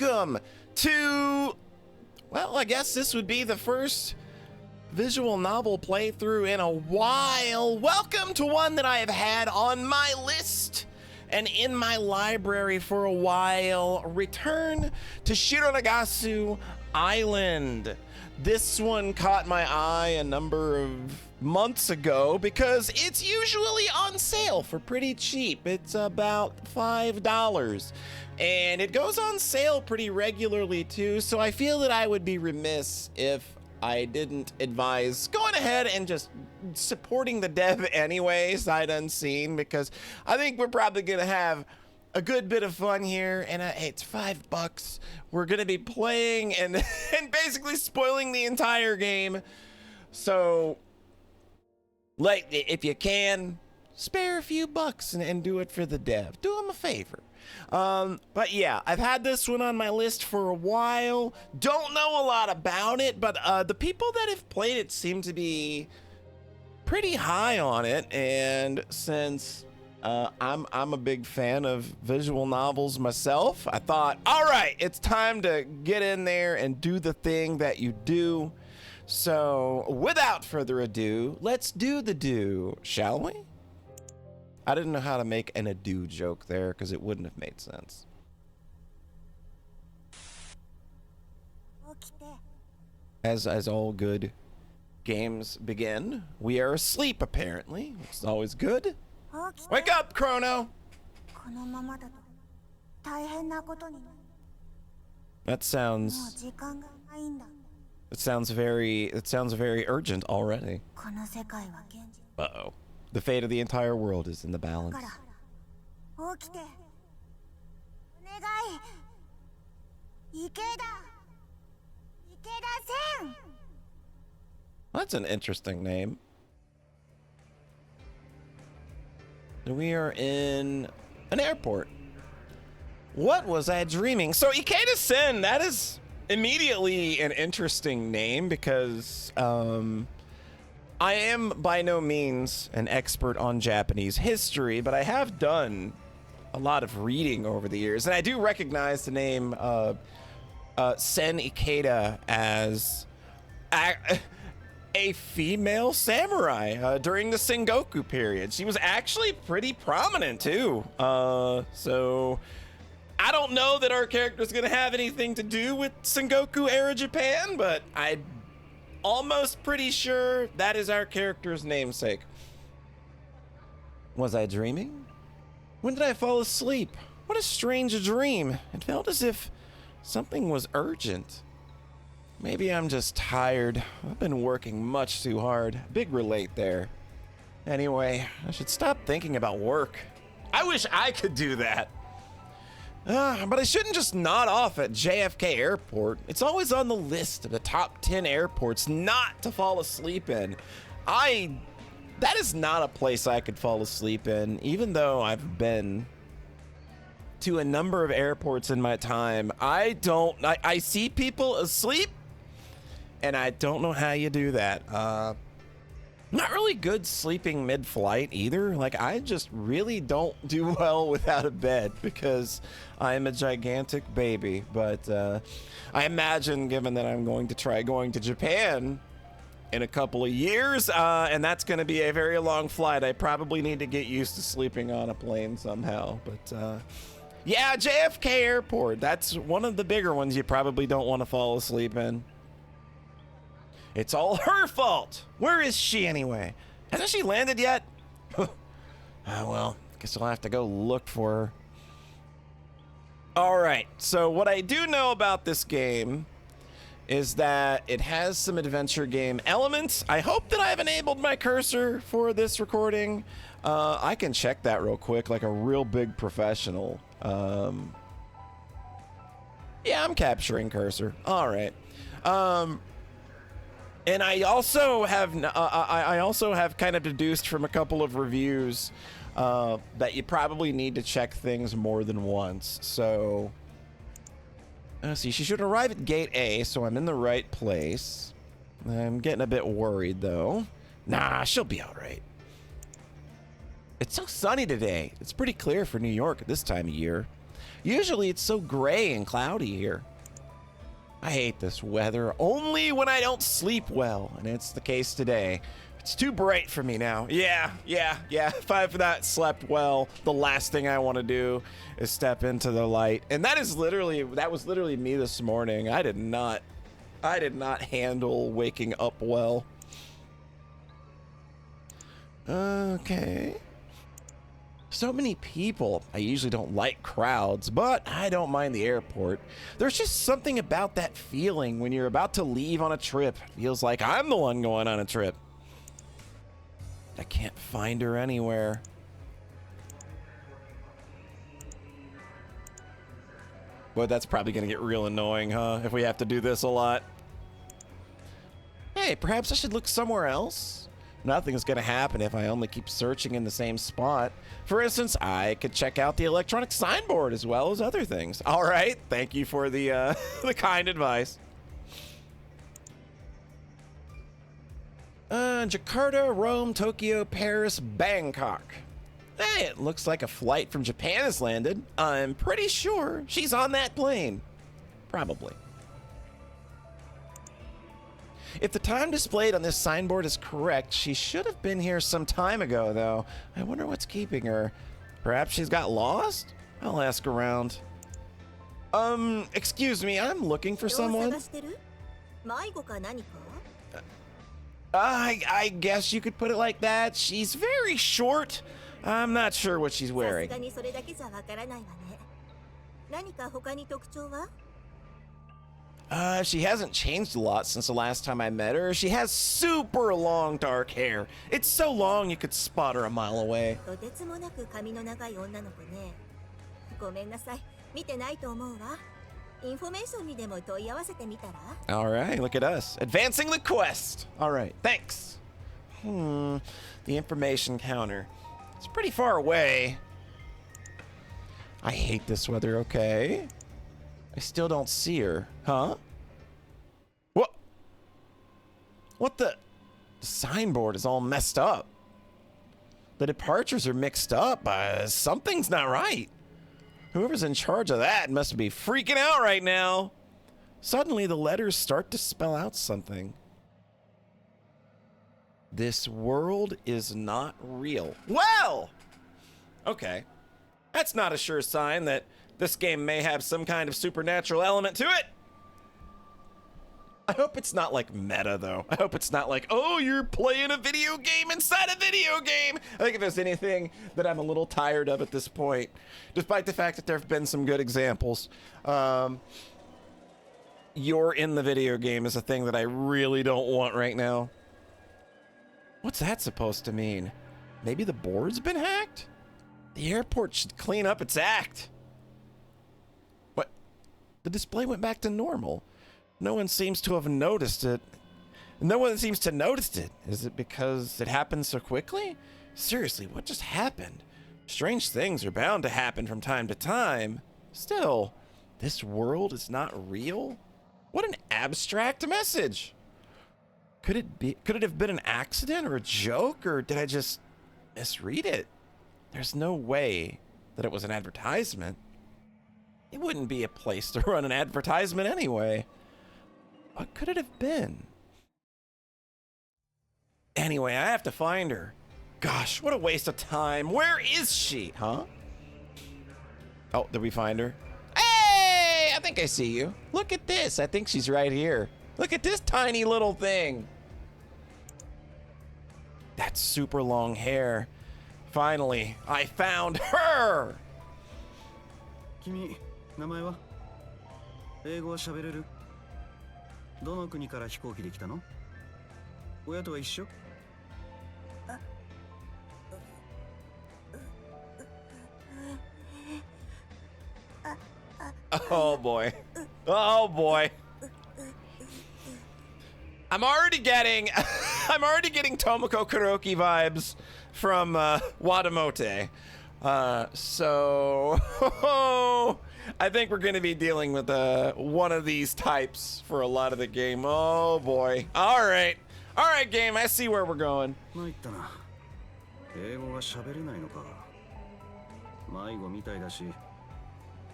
welcome to, well, I guess this would be the first visual novel playthrough in a while. Welcome to one that I have had on my list and in my library for a while. Return to Shironagasu Island. This one caught my eye a number of months ago because it's usually on sale for pretty cheap. It's about $5. And it goes on sale pretty regularly too, so I feel that I would be remiss if I didn't advise going ahead and just supporting the dev anyway, sight unseen, because I think we're probably gonna have a good bit of fun here. And hey, it's $5. We're gonna be playing and and basically spoiling the entire game. So, like, if you can, spare a few bucks and do it for the dev. Do them a favor. But yeah, I've had this one on my list for a while. Don't know a lot about it, but the people that have played it seem to be pretty high on it. And since I'm a big fan of visual novels myself, I thought, all right, it's time to get in there and do the thing that you do. So without further ado, let's do the do, shall we? I didn't know how to make an ado joke there because it wouldn't have made sense. As all good games begin, we are asleep apparently. It's always good. Wake up, Chrono! That sounds very urgent already. Uh-oh. The fate of the entire world is in the balance. That's an interesting name. We are in an airport. What was I dreaming? So Ikeda Sen, that is immediately an interesting name because I am by no means an expert on Japanese history, but I have done a lot of reading over the years, and I do recognize the name Sen Ikeda as a female samurai during the Sengoku period. She was actually pretty prominent too. So I don't know that our character is going to have anything to do with Sengoku era Japan, but I'm almost pretty sure that is our character's namesake. Was I dreaming? When did I fall asleep? What a strange dream. It felt as if something was urgent. Maybe I'm just tired. I've been working much too hard. Big relate there. Anyway, I should stop thinking about work. I wish I could do that. But I shouldn't just nod off at JFK Airport. It's always on the list of the top 10 airports not to fall asleep in. That is not a place I could fall asleep in, even though I've been to a number of airports in my time. I see people asleep, and I don't know how you do that. Not really good sleeping mid-flight either. Like, I just really don't do well without a bed because I am a gigantic baby. But I imagine, given that I'm going to try going to Japan in a couple of years, and that's going to be a very long flight, I probably need to get used to sleeping on a plane somehow. But yeah, JFK Airport, that's one of the bigger ones you probably don't want to fall asleep in. It's all her fault. Where is she anyway? Hasn't she landed yet? Well, guess I'll have to go look for her. All right, so what I do know about this game is that it has some adventure game elements. I hope that I've enabled my cursor for this recording. I can check that real quick like a real big professional. Yeah, I'm capturing cursor. All right. And I also have kind of deduced from a couple of reviews that you probably need to check things more than once. So, let's see, she should arrive at gate A, so I'm in the right place. I'm getting a bit worried though. Nah, she'll be all right. It's so sunny today. It's pretty clear for New York at this time of year. Usually it's so gray and cloudy here. I hate this weather only when I don't sleep well, and it's the case today. It's too bright for me now. Yeah. If I've not slept well, the last thing I want to do is step into the light. And that was literally me this morning. I did not handle waking up well. Okay. So many people. I usually don't like crowds, but I don't mind the airport. There's just something about that feeling when you're about to leave on a trip. Feels like I'm the one going on a trip. I can't find her anywhere. Boy, that's probably gonna get real annoying, huh? If we have to do this a lot. Hey, perhaps I should look somewhere else? Nothing's gonna happen if I only keep searching in the same spot. For instance, I could check out the electronic signboard as well as other things. All right, thank you for the the kind advice. Jakarta, Rome, Tokyo, Paris, Bangkok. Hey, it looks like a flight from Japan has landed. I'm pretty sure she's on that plane. Probably. If the time displayed on this signboard is correct, she should have been here some time ago, though. I wonder what's keeping her. Perhaps she's got lost? I'll ask around. Excuse me, I'm looking for someone. I guess you could put it like that. She's very short. I'm not sure what she's wearing. She hasn't changed a lot since the last time I met her. She has super long dark hair. It's so long you could spot her a mile away. All right, look at us. Advancing the quest. All right, thanks. The information counter. It's pretty far away. I hate this weather, okay? I still don't see her. Huh? What? What the? The signboard is all messed up. The departures are mixed up. Something's not right. Whoever's in charge of that must be freaking out right now. Suddenly, the letters start to spell out something. This world is not real. Well! Okay. That's not a sure sign that this game may have some kind of supernatural element to it. I hope it's not like meta, though. I hope it's not like, oh, you're playing a video game inside a video game. I think if there's anything that I'm a little tired of at this point, despite the fact that there have been some good examples, you're in the video game is a thing that I really don't want right now. What's that supposed to mean? Maybe the board's been hacked? The airport should clean up its act. What? The display went back to normal. No one seems to have noticed it. No one seems to notice it. Is it because it happened so quickly? Seriously, what just happened? Strange things are bound to happen from time to time. Still, this world is not real? What an abstract message. Could it have been an accident or a joke, or did I just misread it? There's no way that it was an advertisement. It wouldn't be a place to run an advertisement anyway. What could it have been? Anyway, I have to find her. Gosh, what a waste of time. Where is she? Huh? Oh, did we find her? Hey, I think I see you. Look at this. I think she's right here. Look at this tiny little thing. That super long hair. Finally, I found her! 君、名前は？英語は喋れる？どの国から飛行機で来たの？親とは一緒？ Oh boy. Oh boy. I'm already getting Tomoko Kuroki vibes from Wadamote. So I think we're going to be dealing with one of these types for a lot of the game. Oh boy. All right, game. I see where we're going. 参ったな。英語は喋れないのか。迷子みたいだし、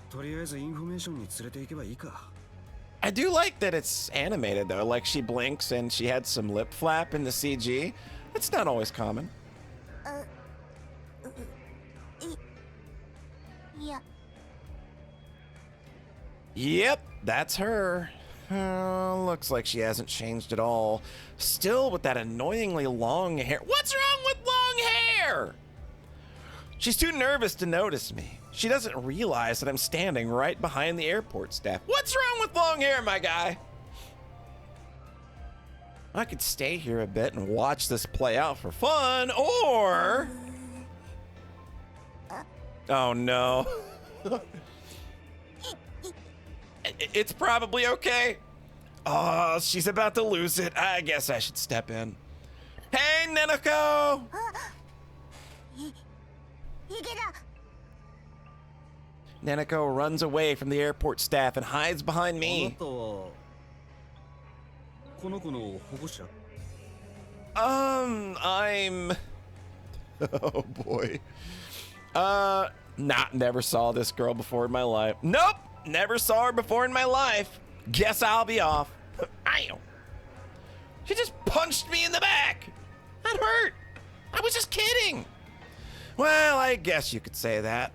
とりあえずインフォメーションに連れて行けばいいか。 I do like that it's animated though, like she blinks and she had some lip flap in the CG. It's not always common. いや Yep, that's her. Looks like she hasn't changed at all. Still with that annoyingly long hair. What's wrong with long hair? She's too nervous to notice me. She doesn't realize that I'm standing right behind the airport staff. What's wrong with long hair, my guy? I could stay here a bit and watch this play out for fun, or... Oh no. It's probably okay. Oh, she's about to lose it. I guess I should step in. Hey, Nenoko! 池田 Nenoko runs away from the airport staff and hides behind あな me. たはこの子の保護者？ I'm... Oh, boy. Never saw this girl before in my life. Nope, never saw her before in my life. Guess I'll be off. Ow. She just punched me in the back. That hurt. I was just kidding. Well, I guess you could say that.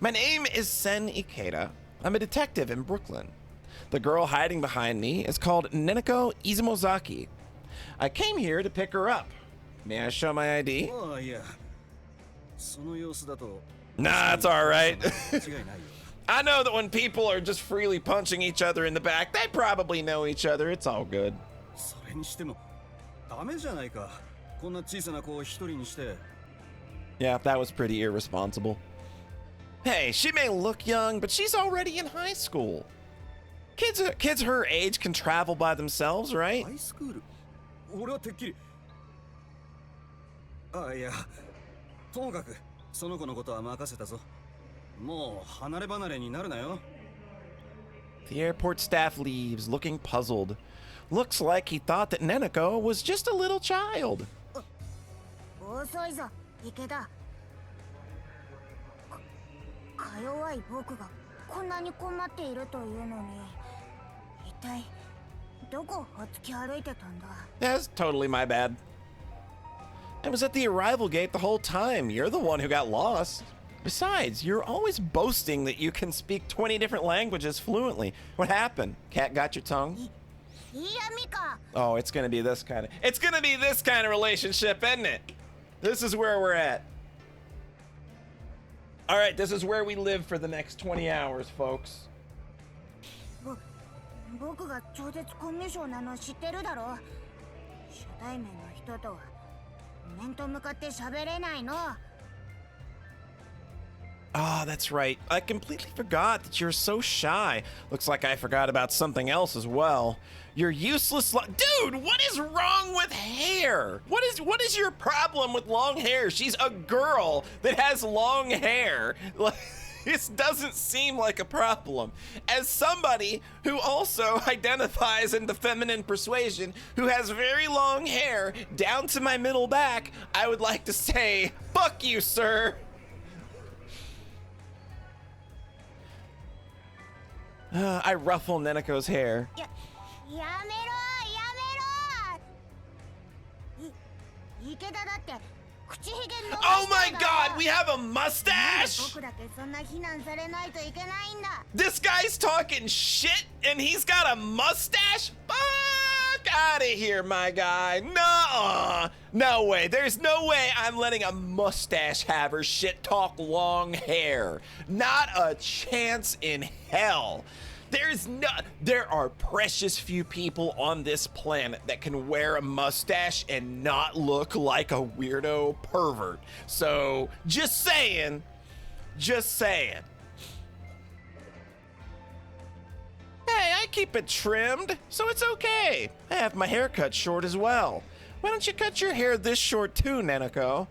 My name is Sen Ikeda. I'm a detective in Brooklyn. The girl hiding behind me is called Neneko Izumozaki. I came here to pick her up. May I show my ID? ああいや、その様子だと Nah, it's all right. 間違いないよ。 I know that when people are just freely punching each other in the back, they probably know each other. It's all good. それにしてもダメじゃないか。こんな小さな子を一人にして。 Yeah, that was pretty irresponsible. Hey, she may look young, but she's already in high school. Kids her age can travel by themselves, right? ハイスクール？俺はてっきり。ああいや、ともかくその子のことは任せたぞ。もう離れ離れになるなよ。 The airport staff leaves, looking puzzled. Looks like he thought that Neneko was just a little child. 遅いぞ池田か弱い僕がこんなに困っているというのに一体どこをほっつき歩いてたんだ That's totally my bad. I was at the arrival gate the whole time. You're the one who got lost. Besides, you're always boasting that you can speak 20 different languages fluently. What happened? Cat got your tongue? 嫌味か Oh, it's gonna be this kind of relationship, isn't it? This is where we're at. All right, this is where we live for the next 20 hours, folks. 僕が超絶コミュ障なの知ってるだろ初対面の人とは面と向かって喋れないの Ah, that's right. I completely forgot that you're so shy. Looks like I forgot about something else as well. You're useless. Dude, what is wrong with hair? What is your problem with long hair? She's a girl that has long hair. This doesn't seem like a problem. As somebody who also identifies in the feminine persuasion, who has very long hair down to my middle back, I would like to say, fuck you, sir. I ruffle Neneko's hair. やめろやめろ池田だって口ひげ伸ば Oh し my たんだろ god, we have a mustache! 僕だけそんな非難されないといけないんだ This guy's talking shit and he's got a mustache? Fuck out of here, my guy. Nuh-uh. No way. There's no way I'm letting a mustache haver shit talk long hair. Not a chance in hell. There are precious few people on this planet that can wear a mustache and not look like a weirdo pervert. So, just saying. Just saying. Hey, I keep it trimmed, so it's okay. I have my hair cut short as well. Why don't you cut your hair this short too, Neneko?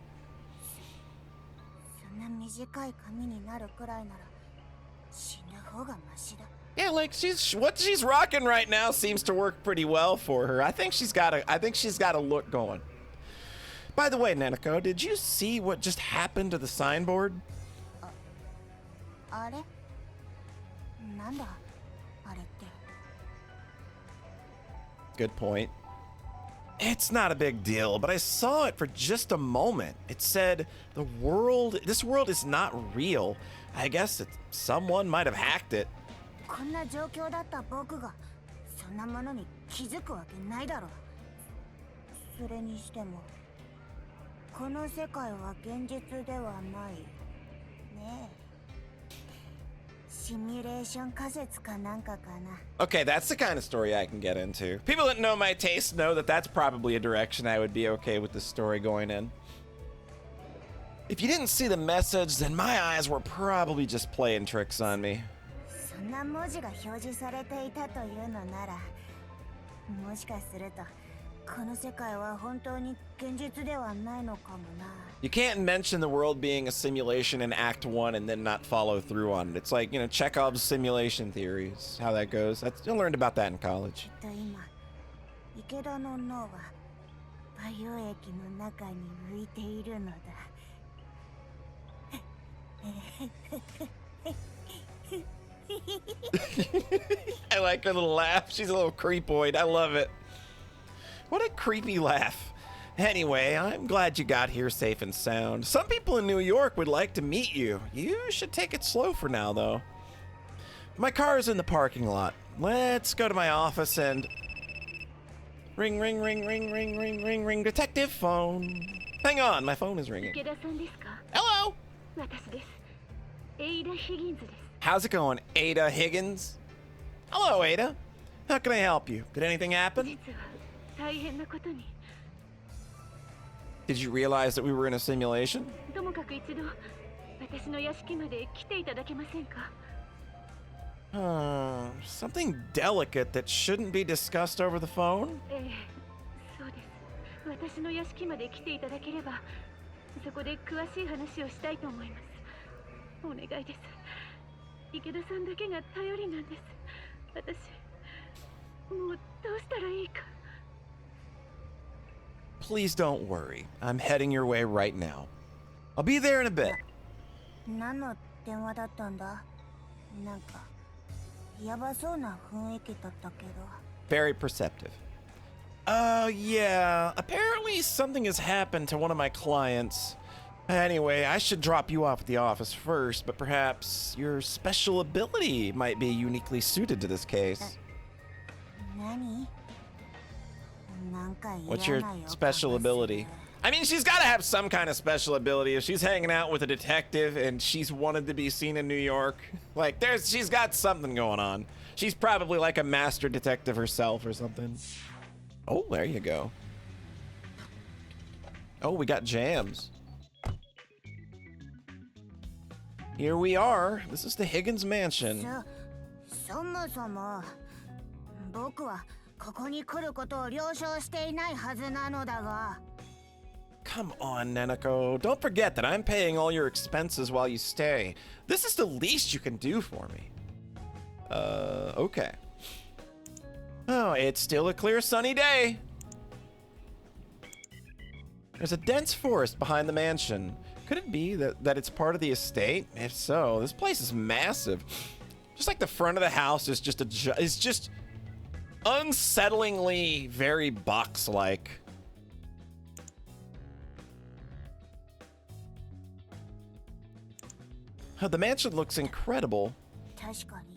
そんな短い髪になるくらいなら死ぬ方がマシだ Yeah, like what she's rocking right now seems to work pretty well for her. I think she's got a look going. By the way, Neneko, did you see what just happened to the signboard? あれなんだあれって。 Good point. It's not a big deal, but I saw it for just a moment. It said this world is not real. I guess someone might have hacked it. こんな状況だった僕がそんなものに気づくわけないだろう。それにしてもこの世界は現実ではないねえ。シミュレーション仮説かなんかかな。 Okay, that's the kind of story I can get into. People that know my taste know that that's probably a direction I would be okay with the story going in. If you didn't see the message, then my eyes were probably just playing tricks on me. そんな文字が表示されていたというのなら、もしかするとこの世界は本当に現実ではないのかもな。 You can't mention the world being a simulation in Act 1 and then not follow through on it. It's like, Chekhov's simulation theories, how that goes. I learned about that in college. 今、池田の脳は培養液の中に浮いているのだ。I like her little laugh. She's a little creepoid. I love it. What a creepy laugh. Anyway, I'm glad you got here safe and sound. Some people in New York would like to meet you. You should take it slow for now, though. My car is in the parking lot. Let's go to my office and... Ring, ring, ring, ring, ring, ring, ring, ring. Detective phone. Hang on, my phone is ringing. Hello! 私です。Ada Higgins です。 How's it going, Ada Higgins? Hello, Ada. How can I help you? Did anything happen? 実は大変なことに。 Did you realize that we were in a simulation? ともかく一度私の屋敷まで来ていただけませんか。 Something delicate that shouldn't be discussed over the phone? ええ、そうです。私の屋敷まで来ていただければ、そこで詳しい話をしたいと思います。お願いです。池田さんだけが頼りなんです。私、もうどうしたらいいか。 Please don't worry. I'm heading your way right now. I'll be there in a bit. 何の電話だったんだ。なんかやばそうな雰囲気だったけど。 Very perceptive. Yeah. Apparently something has happened to one of my clients. Anyway, I should drop you off at the office first, but perhaps your special ability might be uniquely suited to this case. 何？なんか嫌な予感が What's your special ability? I mean, she's got to have some kind of special ability if she's hanging out with a detective and she's wanted to be seen in New York. Like, she's got something going on. She's probably like a master detective herself or something. Oh, there you go. Oh, we got jams. Here we are. This is the Higgins Mansion. そもそも僕はここに来ることを了承していないはずなのだが。 Come on, Neneko. Don't forget that I'm paying all your expenses while you stay. This is the least you can do for me. Okay. Oh, it's still a clear sunny day. There's a dense forest behind the mansion. Could it be that it's part of the estate? If so, this place is massive. Just like the front of the house is just unsettlingly very box-like. Oh, the mansion looks incredible. 確かに。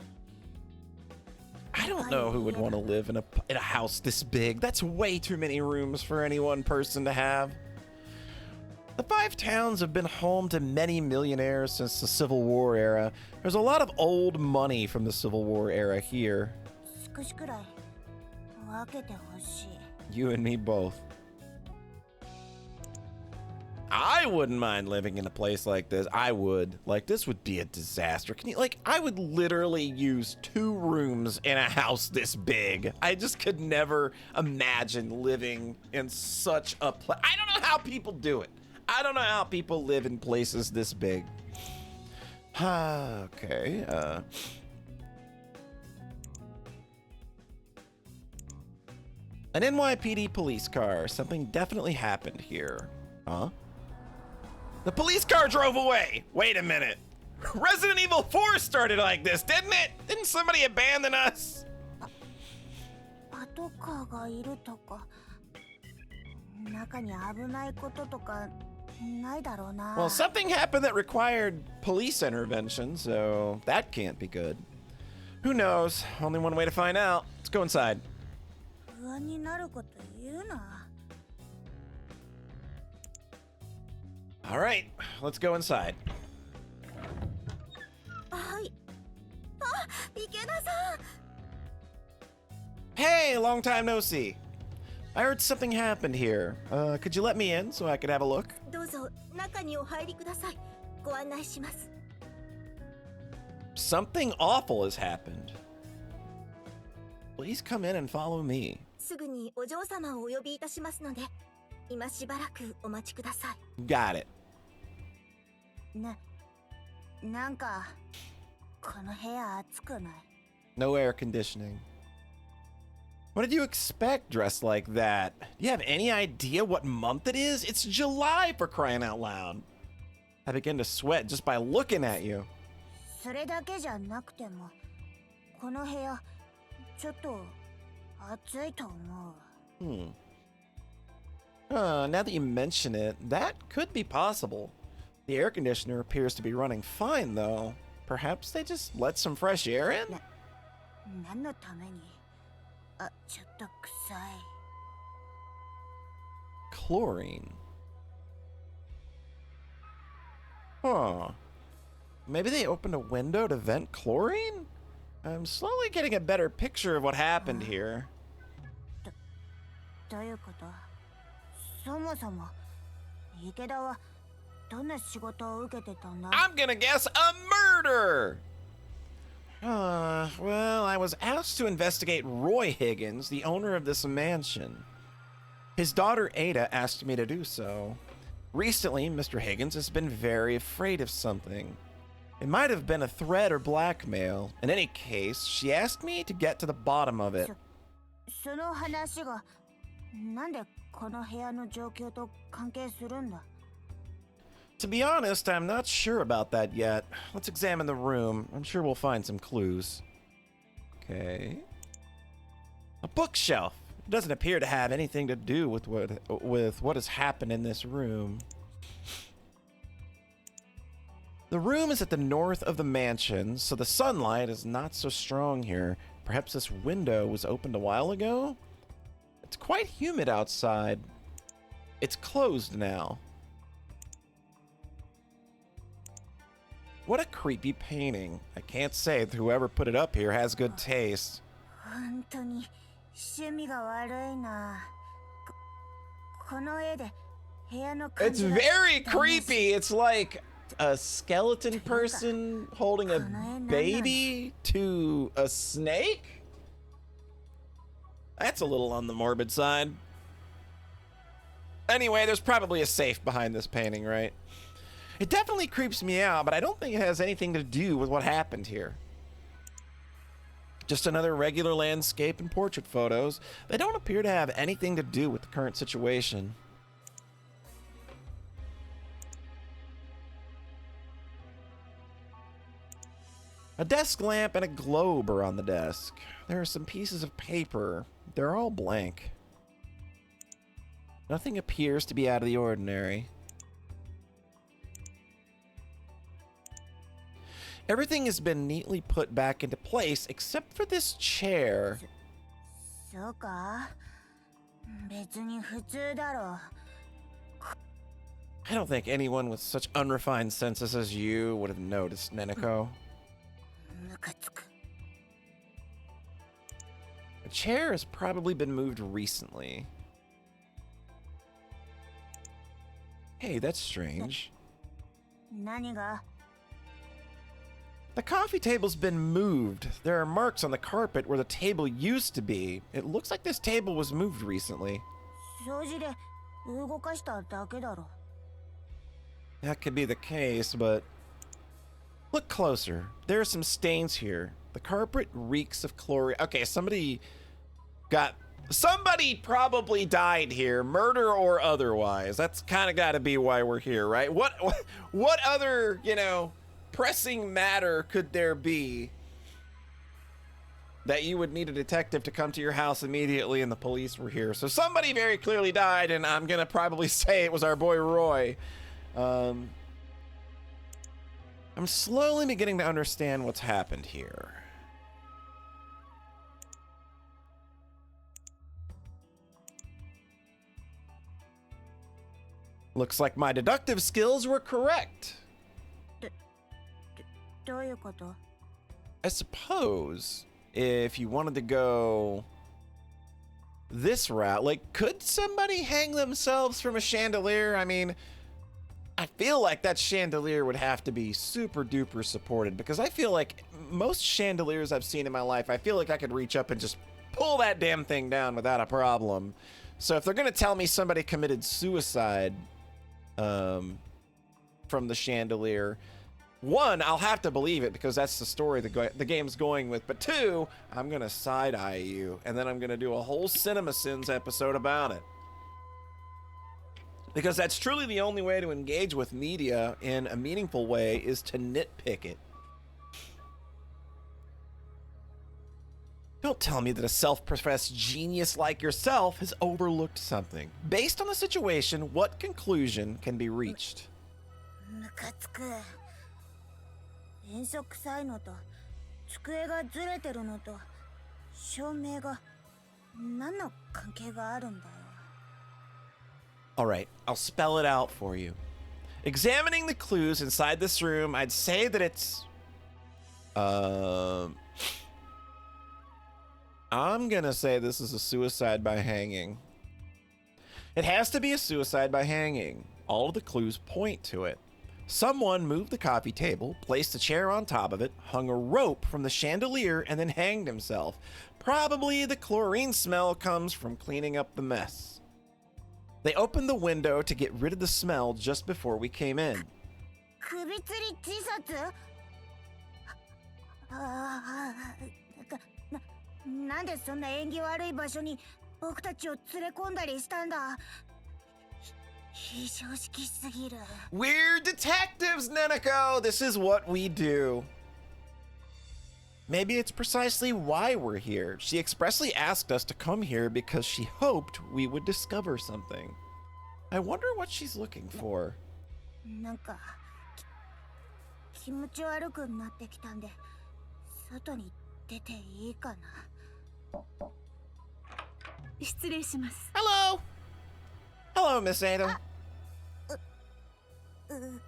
I don't know who would want to live in a house this big. That's way too many rooms for any one person to have. The 5 towns have been home to many millionaires since the Civil War era. There's a lot of old money from the Civil War era here. 少しくらい分けてほしい。 You and me both. I wouldn't mind living in a place like this. I would. Like, this would be a disaster. Can you, like, I would literally use 2 rooms in a house this big. I just could never imagine living in such a place. I don't know how people do it. I don't know how people live in places this big. Okay, an NYPD police car. Something definitely happened here. Huh? The police car drove away! Wait a minute. Resident Evil 4 started like this, didn't it? Didn't somebody abandon us? パトカーがいるとか、中に危ないこととかないだろうな。 Well, something happened that required police intervention, so that can't be good. Who knows? Only one way to find out. Let's go inside. 不安になること言うな。 All right, let's go inside. はい。あ、池田さん。 Hey, long time no see. I heard something happened here. Could you let me in so I could have a look? どうぞ中にお入りください。ご案内します。 Something awful has happened. Please come in and follow me. すぐにお嬢様をお呼びいたしますので、今しばらくお待ちください。 Got it. なんかこの部屋暑くない？ No air conditioning. What did you expect dressed like that? Do you have any idea what month it is? It's July, for crying out loud. I begin to sweat just by looking at you. それだけじゃなくても、この部屋ちょっと暑いと思う。Now that you mention it, that could be possible. The air conditioner appears to be running fine, though. Perhaps they just let some fresh air in? 何のために？あ、ちょっと臭い。 Chlorine. Huh. Maybe they opened a window to vent chlorine? I'm slowly getting a better picture of what happened here. どういうこと？そもそも池田はどんな仕事を受けてたんだ？ I'm gonna guess a murder! Well, I was asked to investigate Roy Higgins, the owner of this mansion. His daughter Ada asked me to do so. Recently, Mr. Higgins has been very afraid of something. It might have been a threat or blackmail. In any case, she asked me to get to the bottom of it. その話がなんでこの部屋の状況と関係するんだ？ To be honest, I'm not sure about that yet. Let's examine the room. I'm sure we'll find some clues. Okay. A bookshelf. It doesn't appear to have anything to do with what has happened in this room. The room is at the north of the mansion, so the sunlight is not so strong here. Perhaps this window was opened a while ago? It's quite humid outside. It's closed now. What a creepy painting. I can't say that whoever put it up here has good taste. 本当に趣味が悪いな。この絵で部屋の感 It's じが very creepy. It's like a skeleton person holding a baby to a snake? That's a little on the morbid side. Anyway, there's probably a safe behind this painting, right? It definitely creeps me out, but I don't think it has anything to do with what happened here. Just another regular landscape and portrait photos. They don't appear to have anything to do with the current situation. A desk lamp and a globe are on the desk. There are some pieces of paper. They're all blank. Nothing appears to be out of the ordinary. Everything has been neatly put back into place except for this chair. そうか。別に普通だろう。 I don't think anyone with such unrefined senses as you would have noticed, Neneko. ムカつく。 The chair has probably been moved recently. Hey, that's strange. 何が？ The coffee table's been moved. There are marks on the carpet where the table used to be. It looks like this table was moved recently. 掃除で動かしただけだろ。 That could be the case, but look closer. There are some stains here. The carpet reeks of chlorine. Okay, somebody probably died here, murder or otherwise. That's kind of got to be why we're here, right? What other, pressing matter could there be that you would need a detective to come to your house immediately and the police were here? So somebody very clearly died, and I'm gonna probably say it was our boy Roy. I'm slowly beginning to understand what's happened here. Looks like my deductive skills were correct. どういうこと？ I suppose if you wanted to go this route, like, could somebody hang themselves from a chandelier? I mean, I feel like that chandelier would have to be super duper supported, because I feel like most chandeliers I've seen in my life, I feel like I could reach up and just pull that damn thing down without a problem. So if they're gonna tell me somebody committed suicide from the chandelier, one, I'll have to believe it because that's the story the game's going with. But two, I'm gonna side eye you, and then I'm gonna do a whole Cinema Sins episode about it. Because that's truly the only way to engage with media in a meaningful way, is to nitpick it. Don't tell me that a self-professed genius like yourself has overlooked something. Based on the situation, what conclusion can be reached? ムカつく。遠足臭いのと机がずれてるのと照明が何の関係があるんだよ。 Alright, I'll spell it out for you. Examining the clues inside this room, I'd say that it's... I'm gonna say this is a suicide by hanging. It has to be a suicide by hanging. All of the clues point to it. Someone moved the coffee table, placed a chair on top of it, hung a rope from the chandelier, and then hanged himself. Probably the chlorine smell comes from cleaning up the mess. They opened the window to get rid of the smell just before we came in. 首吊り自殺？なんでそんな縁起悪い場所に僕たちを連れ込んだりしたんだ？非常識すぎる。 We're detectives, Neneko! This is what we do. Maybe it's precisely why we're here. She expressly asked us to come here because she hoped we would discover something. I wonder what she's looking for. なんか気持ち悪くなってきたんで外に出ていいかな。失礼します。 Hello! Hello, Miss Ada.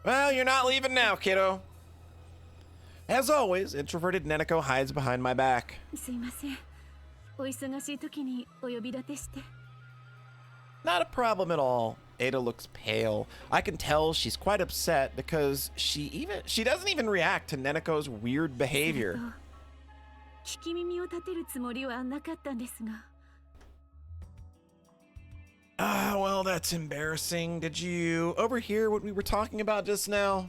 Well, you're not leaving now, kiddo. As always, introverted Neneko hides behind my back. すいません。お忙しい時にお呼び立てして。 Not a problem at all. Ada looks pale. I can tell she's quite upset because she doesn't even react to Neneko's weird behavior. 聞き耳を立てるつもりはなかったんですが。 Well, that's embarrassing. Did you overhear what we were talking about just now?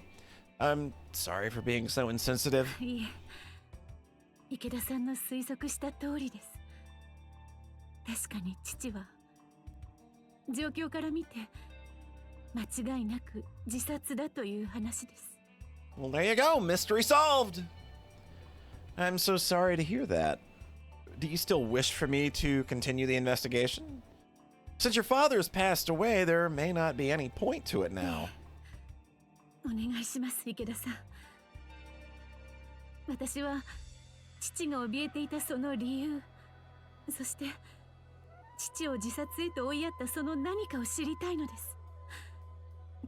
I'm sorry for being so insensitive. いえ、池田さんの推測した通りです。確かに父は状況から見て間違いなく自殺だという話です。 Well, there you go. Mystery solved. I'm so sorry to hear that. Do you still wish for me to continue the investigation? Since your father has passed away, there may not be any point to it now. お願いします、池田さん。私は父が怯えていたその理由、そして父を自殺へと追いやったその何かを知りたいのです。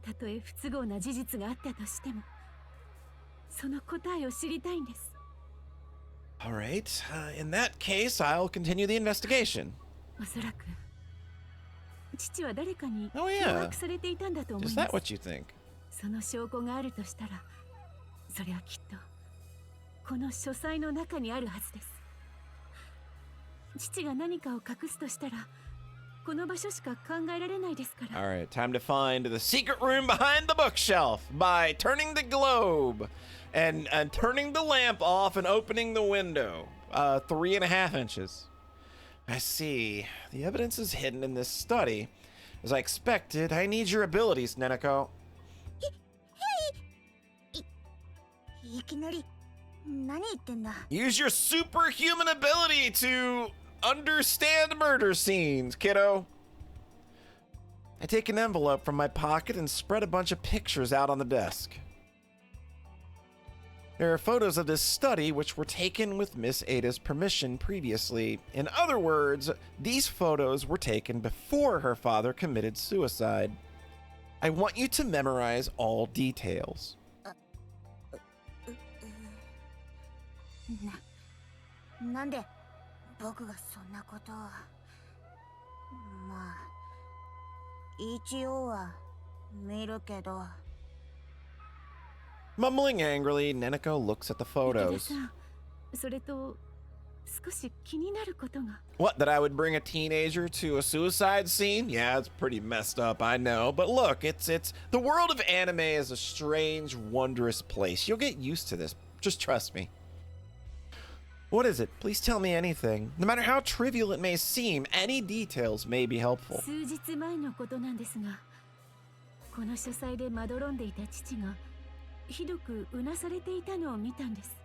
たとえ不都合な事実があったとしても、その答えを知りたいんです。 All right. In that case, I'll continue the investigation. おそらく父は誰かに Oh 脅 yeah. 迫されていたんだと思い Is ま that す。 what you think? その証拠があるとしたら、それはきっとこの書斎の中にあるはずです。父が何かを隠すとしたら、この場所しか考えられないですから。 All right, time to find the secret room behind the bookshelf by turning the globe and turning the lamp off and opening the window 3.5 inches. I see. The evidence is hidden in this study. As I expected, I need your abilities, Neneko. いきなり何言ってんだ。 Use your superhuman ability to understand murder scenes, kiddo. I take an envelope from my pocket and spread a bunch of pictures out on the desk. There are photos of this study which were taken with Miss Ada's permission previously. In other words, these photos were taken before her father committed suicide. I want you to memorize all details. なんで僕がそんなことを。まあ一応は見るけど。 Mumbling angrily, Neneko looks at the 池田 photos. さん、それと少し気になることが。 What, that I would bring a teenager to a suicide scene? Yeah, it's pretty messed up, I know. But look, it's the world of anime is a strange, wondrous place. You'll get used to this. Just trust me. What is it? Please tell me anything. No matter how trivial it may seem, any details may be helpful. 数日前のことなんですが、この書斎でまどろんでいた父がひどくうなされていたのを見たんです。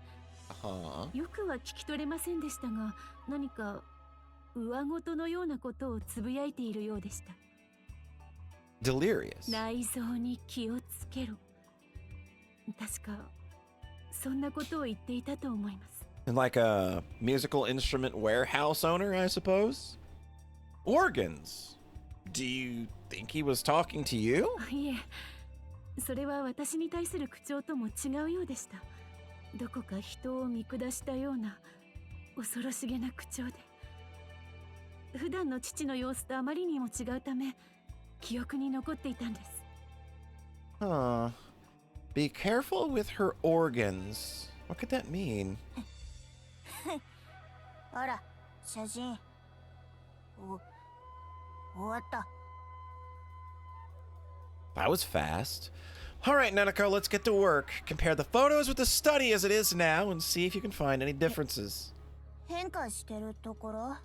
よくは聞き取れませんでしたが、何か上事のようなことをつぶやいているようでした。 Delirious. 内臓に気をつけろ。確かそんなことを言っていたと思います。 Like a musical instrument warehouse owner, I suppose? Organs. Do you think he was talking to you? いえ、それは私に対する口調とも違うようでした。どこか人を見下したような恐ろしげな口調で、普段の父の様子とあまりにも違うため記憶に残っていたんです。 Huh. Be careful with her organs. What could that mean? ほら写真。終わった。 That was fast. All right, Nanako, let's get to work. Compare the photos with the study as it is now and see if you can find any differences. 変化してるところ。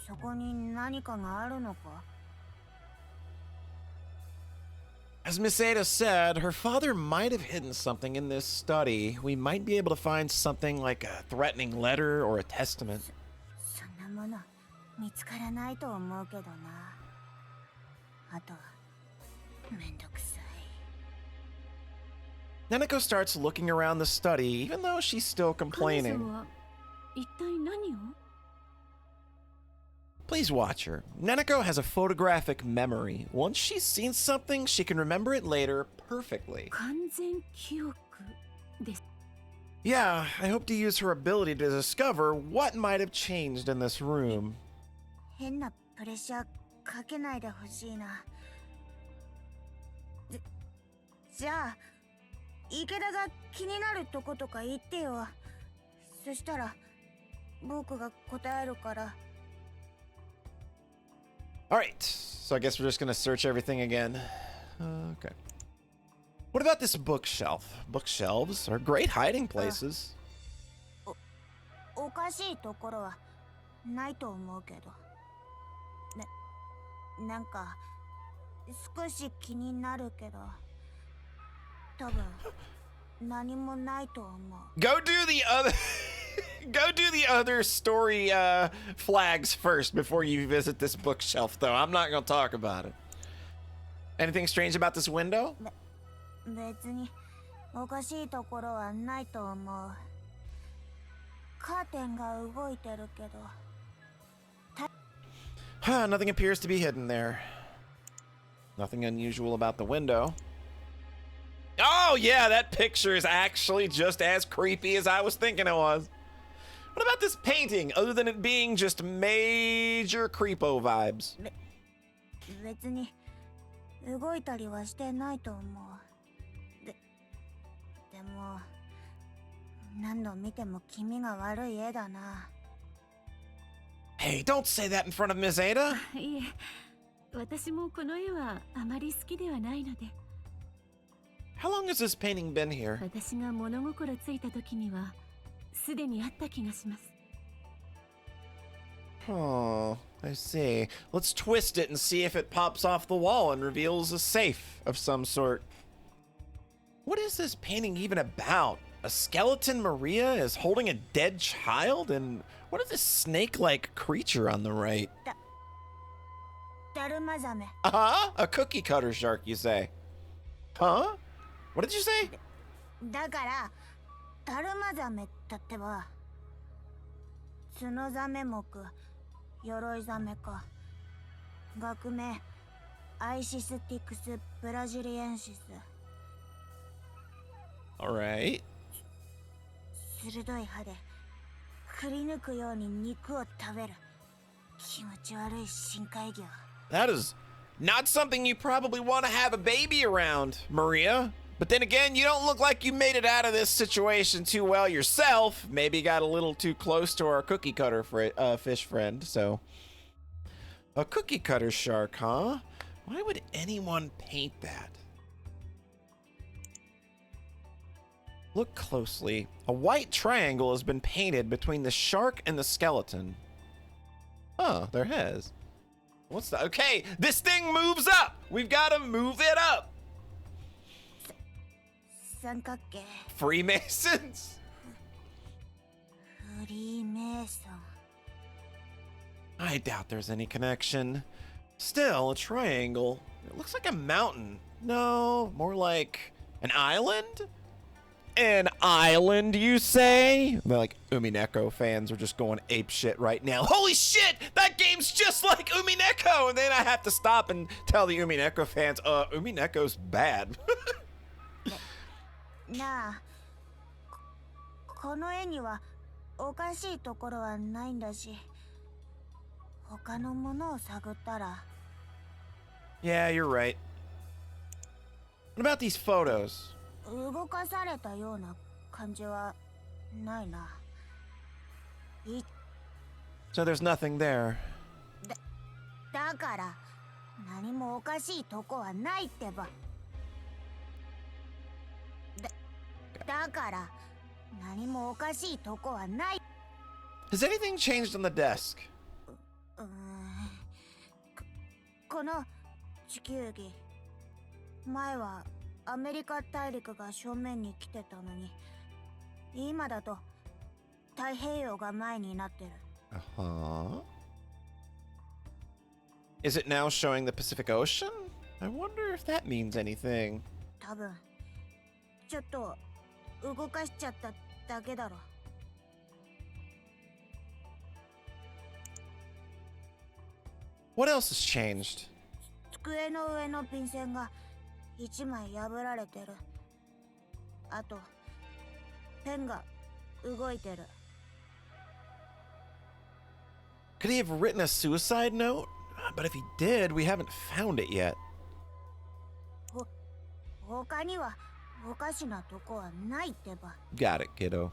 そこに何かがあるのか。 As Miss Ada said, her father might have hidden something in this study. We might be able to find something like a threatening letter or a testament. そんなもの見つからないと思うけどな。あとはめんどくさい。 Nanako starts looking around the study, even though she's still 彼 complaining. 女は一体何を？ Please watch her. Nanako has a photographic memory. Once she's seen something, she can remember it later perfectly. 完全記憶です。 Yeah, I hope to use her ability to discover what might have changed in this room. 変なプレッシャーかけないでほしいな。じゃあ池田が気になるとことか言ってよ。そしたら僕が答えるから。 Alright, so I guess we're just gonna search everything again. Okay. What about this bookshelf? Bookshelves are great hiding places. おかしいところはないと思うけど。なんか少し気になるけど。多分何もないと思う。 Go do the other Go do the other story flags first before you visit this bookshelf, though. I'm not gonna talk about it. Anything strange about this window? 別におかしいところはないと思う。カーテンが動いてるけど。 Nothing appears to be hidden there. Nothing unusual about the window. Oh, yeah, that picture is actually just as creepy as I was thinking it was. What about this painting, other than it being just major creepo vibes? 別に動いたりはしてないと思う。でも何度見ても気味が悪い絵だな。 Hey, don't say that in front of Miss Ada. いえ、私もこの絵はあまり好きではないので。 How long has this painting been here? 私が物心ついた時にはすでにあった気がします。 Oh, I see. Let's twist it and see if it pops off the wall and reveals a safe of some sort. What is this painting even about? A skeleton Maria is holding a dead child? And what is this snake-like creature on the right? ダルマザメ。 Uh-huh, a cookie cutter shark, you say. Huh? What did you say? だからダルマザメだってば。角ザメ目、鎧ザメか。学名アイシスティクスブラジリエンシス。 Alright. 鋭い歯でくり抜くように肉を食べる気持ち悪い深海魚。 That is not something you probably want to have a baby around, Maria. But then again, you don't look like you made it out of this situation too well yourself. Maybe got a little too close to our cookie cutter fish friend, so. A cookie cutter shark, huh? Why would anyone paint that? Look closely. A white triangle has been painted between the shark and the skeleton. Oh, there has. What's that? Okay, this thing moves up. We've got to move it up. 三角形。 Freemasons? フリーメイソン。 I doubt there's any connection. Still, a triangle. It looks like a mountain. No, more like an island? An island, you say? Like, Umineko fans are just going apeshit right now. Holy shit! That game's just like Umineko! And then I have to stop and tell the Umineko fans, Umineko's bad. なあ、この絵にはおかしいところはないんだし、他のものを探ったら。 Yeah, you're right. What about these photos? 動かされたような感じはないな。So there's nothing there. だから何もおかしいとこはないってば。だから何もおかしいとこはない。 Has anything changed on the desk? この地球儀、前はアメリカ大陸が正面に来てたのに、今だと太平洋が前になってる。Uh-huh. Is it now showing the Pacific Ocean? I wonder if that means anything. 多分ちょっと動かしちゃっただけだろ。 What else has changed? 机の上の便箋が一枚破られてる。あとペンが動いてる。 Could he have written a suicide note? But if he did, we haven't found it yet. 他にはおかしなとこはないってば。 Got it, kiddo.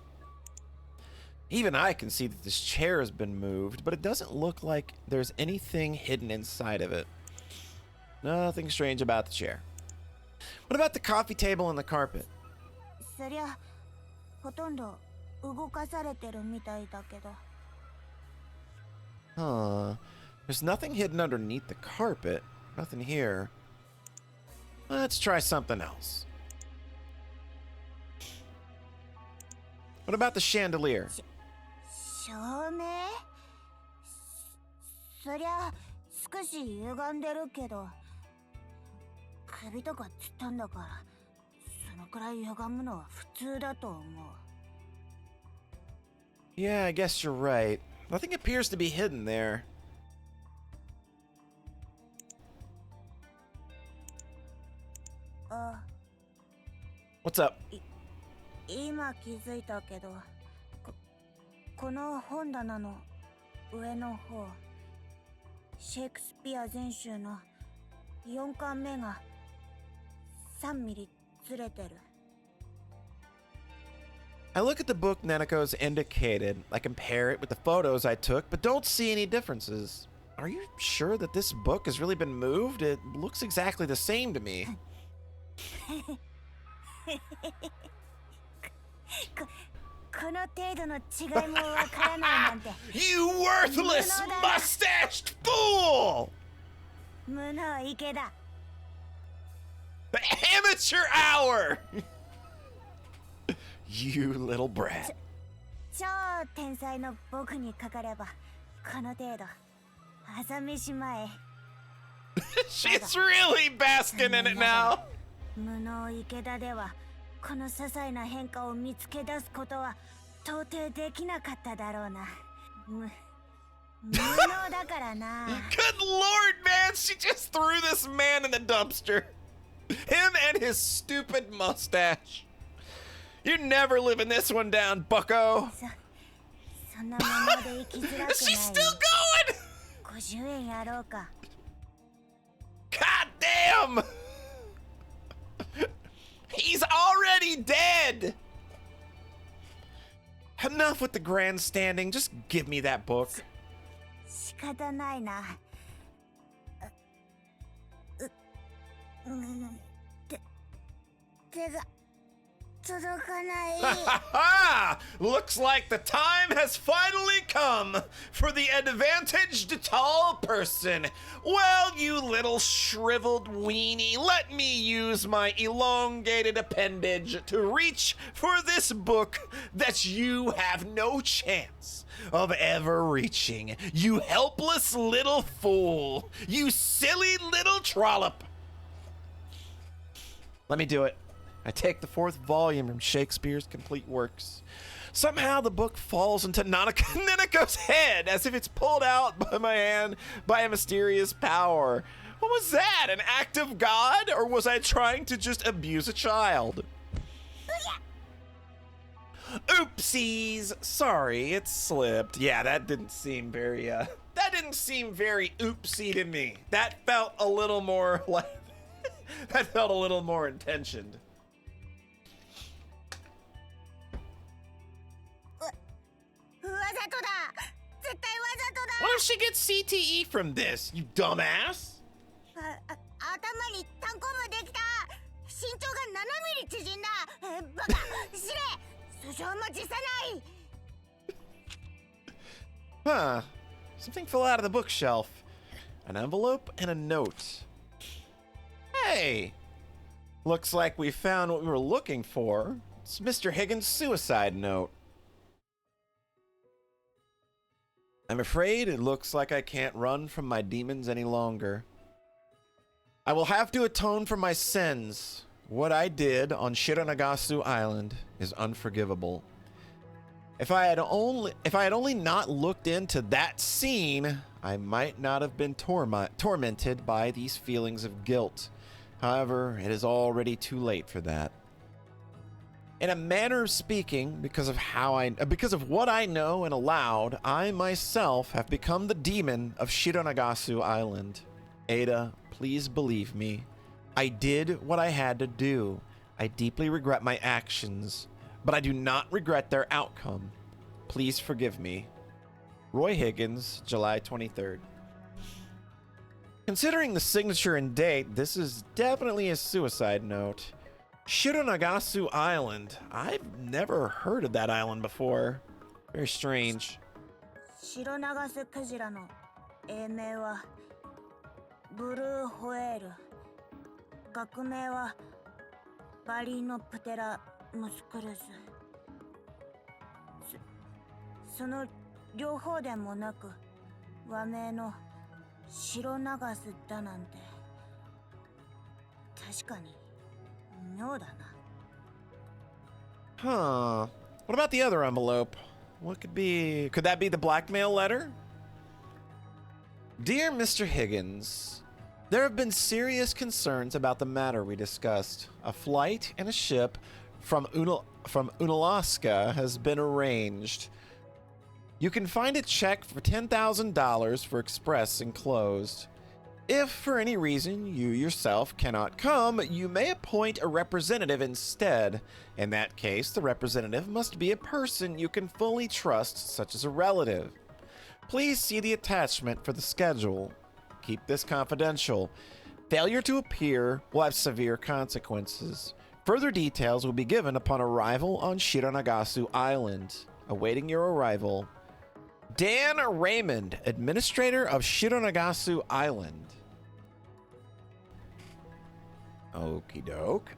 Even I can see that this chair has been moved, but it doesn't look like there's anything hidden inside of it. Nothing strange about the chair. What about the coffee table and the carpet? そりゃほとんど動かされてるみたいだけど。 Huh. There's nothing hidden underneath the carpet. Nothing here. Let's try something else. What about the chandelier? 照明？そりゃ少し歪んでるけど、首とかつったんだから、そのくらい歪むのは普通だと思う。 Yeah, I guess you're right. Nothing appears to be hidden there. What's up? 今気づいたけど、この本棚の上の方、シェイクスピア全集の4巻目が3ミリずれてる。 I look at the book Neneko's indicated. I compare it with the photos I took, but don't see any differences. Are you sure that this book has really been moved? It looks exactly the same to me. この程度の違いもわからないなんて。 You worthless mustached fool! 無能池だ。 The amateur hour! You little brat. 超天才の僕にかかればこの程度朝飯前 She's really basking in it now. 無能池田ではこの些細な変化を見つけ出すことは到底できなかっただろうな。無能だからな。Good lord, man! She just threw this man in the dumpster. Him and his stupid mustache. You're never living this one down, bucko. そんなもので生きづらくない。 She's still going! 50円やろうか。 God damn! He's already dead! Enough with the grandstanding. Just give me that book. 仕方ないな。手が届かない。 Ha! Looks like the time has finally come for the advantaged tall person. Well, you little shriveled weenie, let me use my elongated appendage to reach for this book that you have no chance of ever reaching. You helpless little fool. You silly little trollop. Let me do it. I take the 4th volume from Shakespeare's complete works. Somehow the book falls into Neneko's head as if it's pulled out by my hand by a mysterious power. What was that? An act of God? Or was I trying to just abuse a child? Oopsies. Sorry, it slipped. Yeah, that didn't seem very, oopsie to me. That felt a little more like, that felt a little more intentioned. What if she gets CTE from this, you dumbass? 頭に単行部できた。身長が7ミリ縮んだ。バカ、失礼。訴訟も辞さない。 Huh. Something fell out of the bookshelf. An envelope and a note. Hey! Looks like we found what we were looking for. It's Mr. Higgins' suicide note. I'm afraid it looks like I can't run from my demons any longer. I will have to atone for my sins. What I did on Shironagasu Island is unforgivable. If I had only not looked into that scene, I might not have been tormented by these feelings of guilt. However, it is already too late for that. In a manner of speaking, because of what I know and allowed, I myself have become the demon of Shironagasu Island. Ada, please believe me. I did what I had to do. I deeply regret my actions, but I do not regret their outcome. Please forgive me. Roy Higgins, July 23rd. Considering the signature and date, this is definitely a suicide note. Shironagasu Island. I've never heard of that island before. Very strange. 白長瀬クジラの英名はブルーホエール。学名はバリノプテラムスクルス。その両方でもなく和名の白長瀬だなんて確かに妙だな。 Huh. What about the other envelope? Could that be the blackmail letter? Dear Mr. Higgins, there have been serious concerns about the matter we discussed. A flight and a ship from Unalaska has been arranged. You can find a check for $10,000 for express enclosed. If for any reason you yourself cannot come, you may appoint a representative instead. In that case, the representative must be a person you can fully trust, such as a relative. Please see the attachment for the schedule. Keep this confidential. Failure to appear will have severe consequences. Further details will be given upon arrival on Shironagasu Island. Awaiting your arrival. Dan Raymond, Administrator of Shironagasu Island. Okie doke.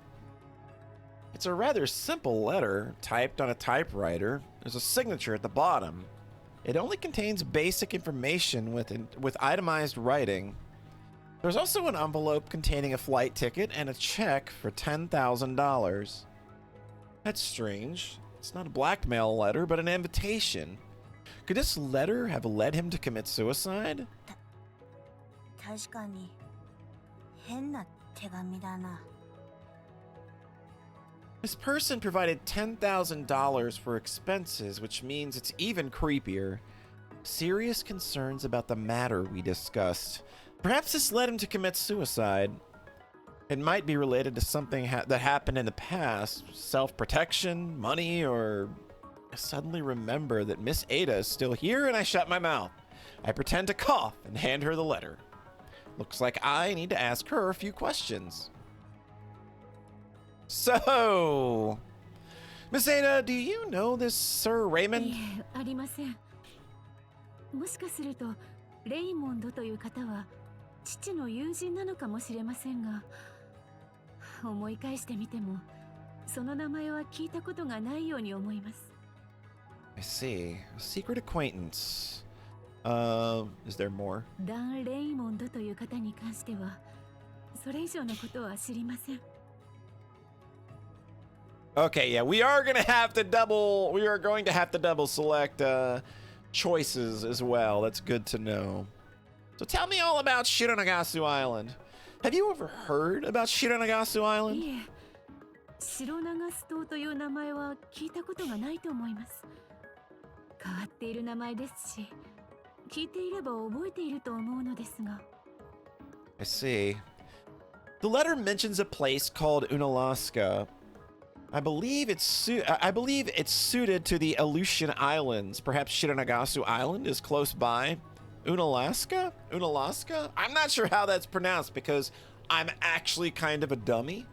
It's a rather simple letter, typed on a typewriter. There's a signature at the bottom. It only contains basic information with itemized writing. There's also an envelope containing a flight ticket and a check for $10,000. That's strange. It's not a blackmail letter, but an invitation. Could this letter have led him to commit suicide? 確かに変な手紙だな。 This person provided $10,000 for expenses, which means it's even creepier. Serious concerns about the matter we discussed. Perhaps this led him to commit suicide. It might be related to something that happened in the past. Self-protection, money, or... I suddenly remember that Miss Ada is still here and I shut my mouth. I pretend to cough and hand her the letter. Looks like I need to ask her a few questions. So, Miss Ada, do you know this Sir Raymond? いえ、ありません。もしかするとレイモンドという方は父の友人なのかもしれませんが、思い返してみてもその名前は聞いたことがないように思います。 I see. A secret acquaintance. Is there more? ダン・レイモンドという方に関してはそれ以上のことは知りません。 Okay, yeah, we are going to have to double select choices as well. That's good to know. So tell me all about Shironagasu Island. Have you ever heard about Shironagasu Island? いえ、白長ス島という名前は聞いたことがないと思います。変わっている名前ですし、聞いていれば覚えていると思うのですが。 I see. The letter mentions a place called Unalaska. I believe it's suited to the Aleutian Islands. Perhaps Shironagasu Island is close by. Unalaska? Unalaska? I'm not sure how that's pronounced because I'm actually kind of a dummy.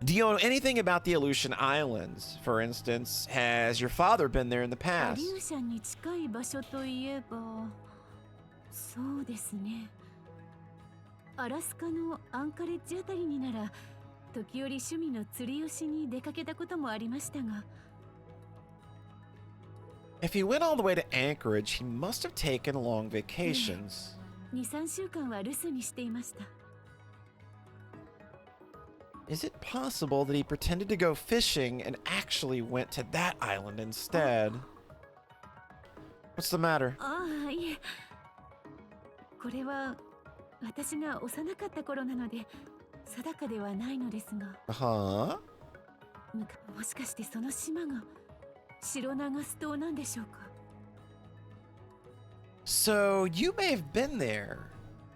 Do you know anything about the Aleutian Islands? For instance, has your father been there in the ア past? リューシャンに近い場所といえば、そうですね。アラスカのアンカレッジあたりになら、時折趣味の釣りをしに出かけたこともありましたが。 If he went all the way to Anchorage, he must have taken long vacations. 2、3週間は留守にしていました。 Is it possible that he pretended to go fishing and actually went to that island instead? What's the matter? ああ、いえ。これは私が幼かった頃なので定かではないのですが。 Huh? もしかしてその島が白長ス島なんでしょうか。 So you may have been there.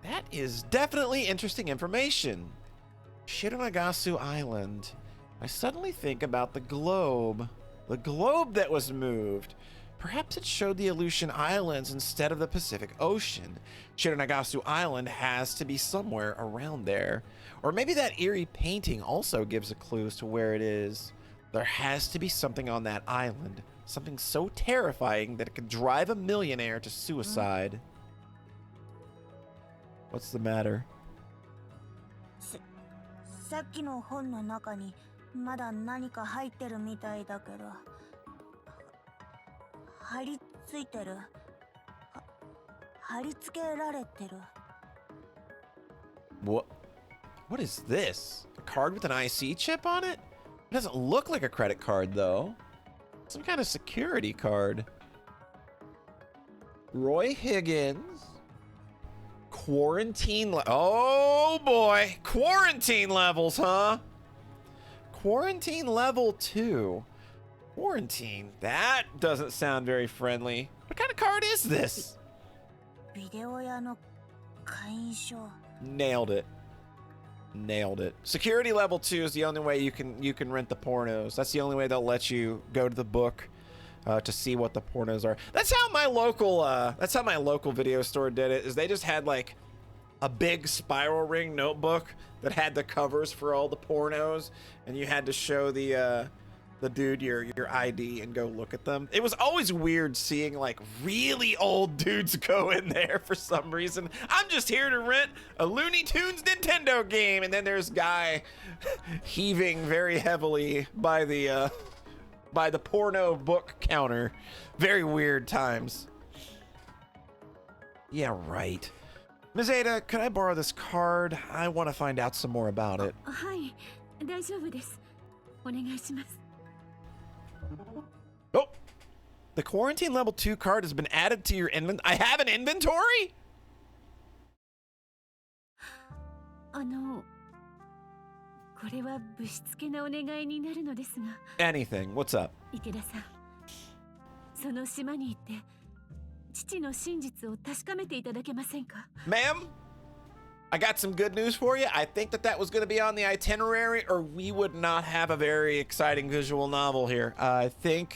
That is definitely interesting information. Shironagasu Island. I suddenly think about the globe. The globe that was moved. Perhaps it showed the Aleutian Islands instead of the Pacific Ocean. Shironagasu Island has to be somewhere around there. Or maybe that eerie painting also gives a clue as to where it is. There has to be something on that island. Something so terrifying that it could drive a millionaire to suicide. What's the matter? さっきの本の中にまだ何か入ってるみたいだけど、貼り付いてる。貼り付けられてる。 What is this? A card with an IC chip on it? It doesn't look like a credit card though. Some kind of security card. Roy Higgins. Quarantine oh boy. Quarantine levels, huh? Quarantine level 2. Quarantine. That doesn't sound very friendly. What kind of card is this? ビデオ屋の会員証。 Nailed it. Nailed it. Security level 2 is the only way you can rent the pornos. That's the only way they'll let you go to the book to see what the pornos are. That's how my local video store did it. Is they just had like a big spiral ring notebook that had the covers for all the pornos, and you had to show the the dude your ID and go look at them. It was always weird seeing like really old dudes go in there for some reason. I'm just here to rent a Looney Tunes Nintendo game, and then there's guy heaving very heavily by the porno book counter. Very weird times. Yeah, right. Ms. Ada, could I borrow this card? I want to find out some more about it. はい、大丈夫です。お願いします。 Oh, the quarantine level 2 card has been added to your inventory. I have an inventory? これはぶしつけなお願いになるのですが。 Anything. What's up? 池田さん、その島に行って父の真実を確かめていただけませんか？ Ma'am, I got some good news for you. I think that was going to be on the itinerary, or we would not have a very exciting visual novel here. I think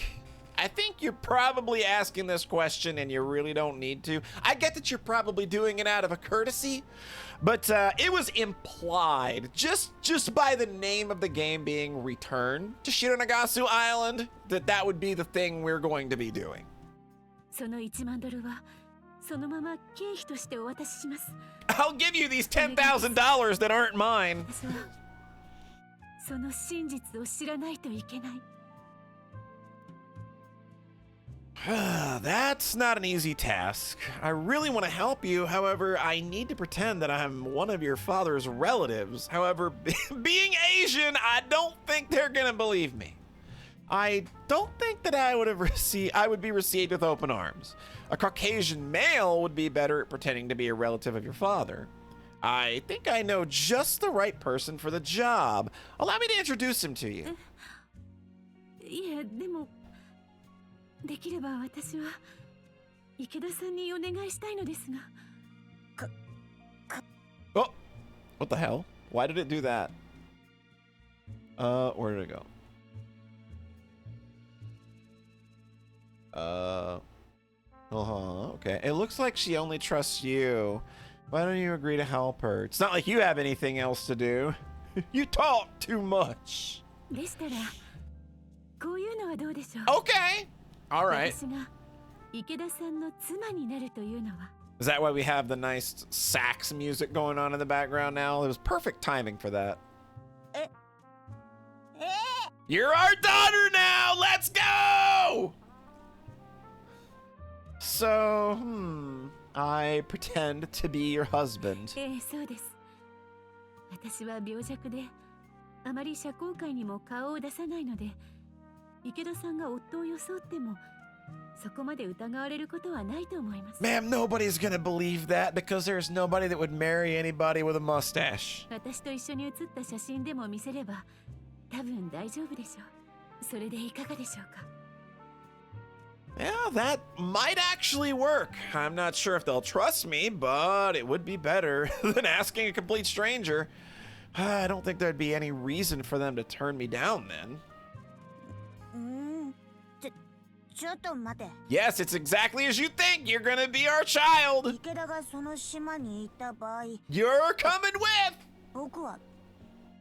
you're probably asking this question and you really don't need to. I get that you're probably doing it out of a courtesy, but it was implied just by the name of the game being Return to Shironagasu Island that would be the thing we're going to be doing. その1万ドルはそのまま経費としてお渡しします。 I'll give you these $10,000 that aren't mine. 私はその真実を知らないといけない。 That's not an easy task. I really want to help you. However, I need to pretend that I'm one of your father's relatives. However, being Asian, I don't think they're gonna believe me. I don't think that I would be received with open arms. A Caucasian male would be better at pretending to be a relative of your father. I think I know just the right person for the job. Allow me to introduce him to you. いえ、でもできれば私は池田さんにお願いしたいのですが。 Oh, what the hell? Why did it do that? Where did it go? Okay. It looks like she only trusts you. Why don't you agree to help her? It's not like you have anything else to do. You talk too much. でしたらこういうのはどうでしょう。 Okay. All right. 私が池田さんの妻になるというのは。 Is that why we have the nice sax music going on in the background now? It was perfect timing for that. You're our daughter now! Let's go! So, I pretend to be your husband. ええ、そうです。私は病弱であまり社交界にも顔を出さないので、池田さんが夫を装ってもそこまで疑われることはないと思います。 Ma'am, nobody's gonna believe that because there's nobody that would marry anybody with a mustache. 私と一緒に写った写真でも見せれば多分大丈夫でしょう。それでいかがでしょうか。 Yeah, that might actually work. I'm not sure if they'll trust me, but it would be better than asking a complete stranger. I don't think there'd be any reason for them to turn me down then. ちょっと待て。 Yes, it's exactly as you think. You're gonna be our child. 池田がその島に行った場合、 You're coming with. 僕は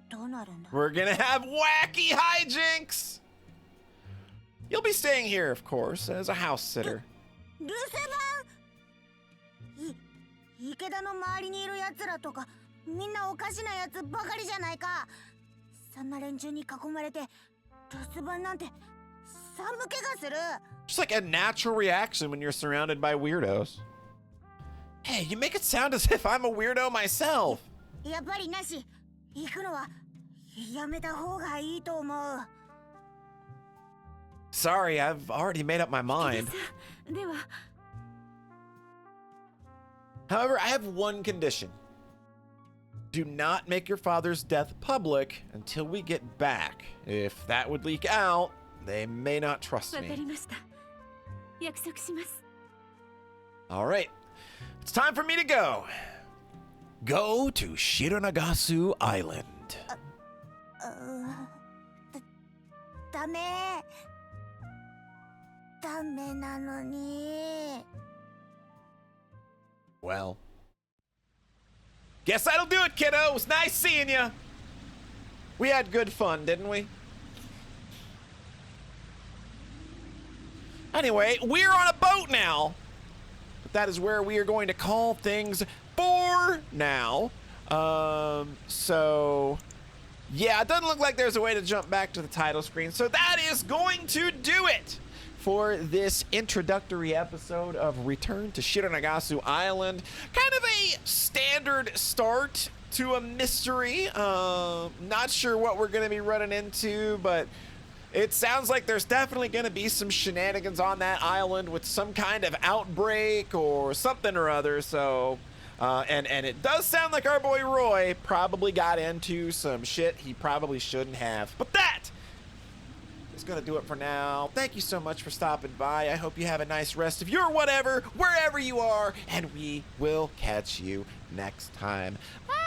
どうなるんだ？ We're gonna have wacky hijinks. You'll be staying here, of course, as a house sitter. 留守番？池田の周りにいる奴らとか、みんなおかしな奴ばかりじゃないか。そんな連中に囲まれて留守番なんて寒気がする。 Just like a natural reaction when you're surrounded by weirdos. Hey, you make it sound as if I'm a weirdo myself. やっぱりなし。行くのはやめた方がいいと思う。 Sorry, I've already made up my mind. では。 However, I have one condition. Do not make your father's death public until we get back. If that would leak out, they may not trust わかり me. ました。約束します。 All right, it's time for me to go. Go to Shironagasu Island. ダメなのに。 Well, guess that'll do it, kiddo. It was nice seeing you. We had good fun, didn't we? Anyway, we're on a boat now. But that is where we are going to call things for now. So yeah, it doesn't look like there's a way to jump back to the title screen. So that is going to do it for this introductory episode of Return to Shironagasu Island. Kind of a standard start to a mystery. Not sure what we're going to be running into, but it sounds like there's definitely going to be some shenanigans on that island with some kind of outbreak or something or other. So, and it does sound like our boy Roy probably got into some shit he probably shouldn't have. But that is going to do it for now. Thank you so much for stopping by. I hope you have a nice rest of your whatever, wherever you are, and we will catch you next time. Bye.